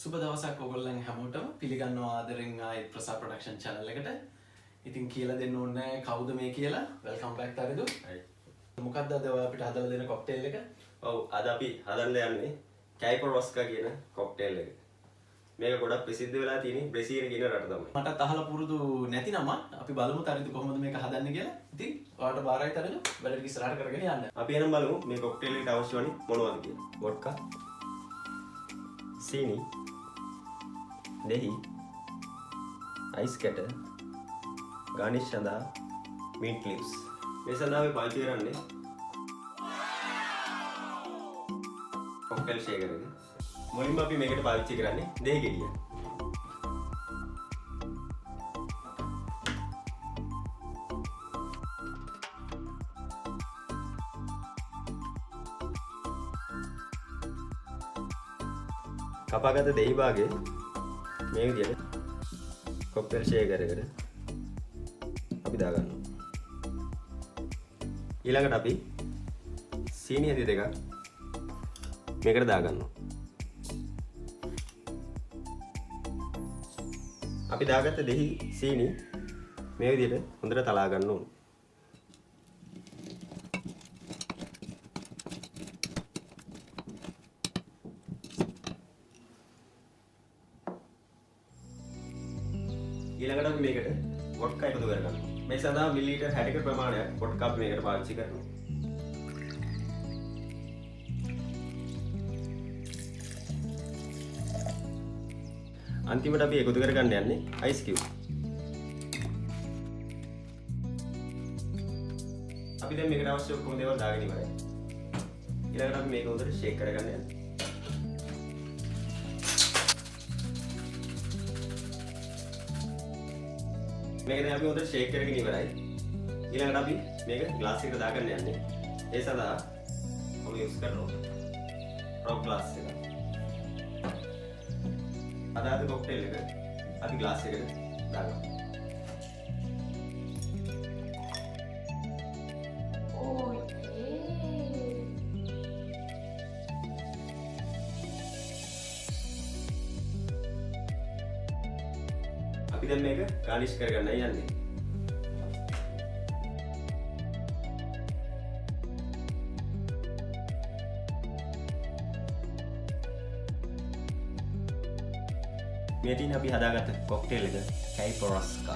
සුබ දවසක් ඔයගොල්ලන් හැමෝටම පිළිගන්නවා ආදරෙන් ආයෙත් ප්‍රසා ප්‍රොඩක්ෂන් channel එකට. ඉතින් කියලා දෙන්න ඕනේ නැහැ කවුද මේ කියලා. Welcome back Tharidu. මොකක්ද අද ඔය අපිට හදලා දෙන කොක්ටේල් එක? ඔව් අද අපි හදන්න යන්නේ Vodka කියන කොක්ටේල් එක. මේක ගොඩක් ප්‍රසිද්ධ වෙලා තියෙන්නේ බ්‍රසීල් කියන රට තමයි. මටත් අහලා පුරුදු නැති නම අපි බලමු තරිදු කොහොමද මේක හදන්නේ කියලා. ඉතින් ඔයාලට බාරයි තරිදු. වැඩ ටික ඉස්සරහට කරගෙන යන්න. අපි එනම් බලමු මේ කොක්ටේල් එකට අවශ්‍ය වන්නේ මොනවද කියලා. Vodka, සීනි, දෙහි, ice කැට, garnish සඳහා mint leaves. මේ සඳහා අපි පාවිච්චි කරන්නේ කොක්ටේල් ෂේකර් එක. මුලින්ම අපි මේකට පාවිච්චි කරන්නේ දෙහි ගෙඩිය. කපාගත්ත දෙහි භාගය මේ විදිහට කොක්ටේල් ෂේකර් එකට අපි දාගන්නවා. ඊළඟට අපි සීනි ඇති දෙකක් මේකට දාගන්නවා. අපි දාගත්ත දෙහි සීනි මේ විදිහට හොඳට තලා ගන්න ඕනේ. ඊළඟට අපි මේකට වොඩ්කා එකතු කරගන්නවා. මේ සඳහා මිලිලීටර් 60ක ප්‍රමාණයක් වොඩ්කා අපි මේකට පාවිච්චි කරනවා. අන්තිමට අපි එකතු කරගන්න යන්නේ ice cube. අපි දැන් මේකට අවශ්‍ය ඔක්කොම දේවල් දාගෙන ඉවරයි. ඊළඟට අපි මේක හොඳට ෂේක් කරගන්න යනවා. මේක දැන් අපි හොඳට ෂේක් කරගෙන ඉවරයි. ඊළඟට අපි මේක ග්ලාස් එකකට දාගන්න යන්නේ. ඒ සඳහා මම යූස් කරනවා රොක් ග්ලාස් එක. අදාළ කොක්ටේල් එක අපි ග්ලාස් එකකට දාගමු. අපි දැන් මේක garnish කරගන්න යන්නේ. මේ තියෙන අපි හදාගත්ත කොක්ටේල් එක Prasa.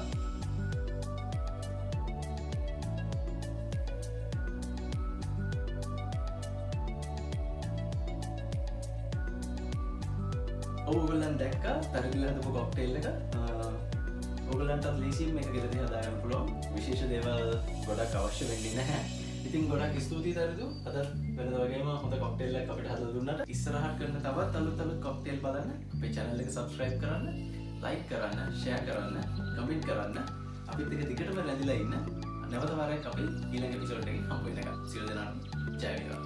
ඔයගොල්ලන් දැක්කා තරිදුලා හදපු කොක්ටේල් එක. ඔයගොල්ලන්ටත් ලේසියෙන් මේක ගෙදරදී හදාගන්න පුළුවන්. විශේෂ දේවල් ගොඩක් අවශ්‍ය වෙන්නේ නැහැ. ඉතින් ගොඩක් ස්තුතියි තරිදු. අද වෙනද වගේම හොඳ කොක්ටේල් එකක් අපිට හදලා දුන්නාට. ඉස්සරහට කරන තවත් අලුත් කොක්ටේල් බලන්න අපේ channel එක subscribe කරන්න, like කරන්න, share කරන්න, comment කරන්න. අපිත් එක්ක දිගටම රැඳිලා ඉන්න. නැවත වරක් අපි ඊළඟ එපිසෝඩ් එකකින් හම්බ වෙනකම් සියලු දෙනාටම ජය වේවා.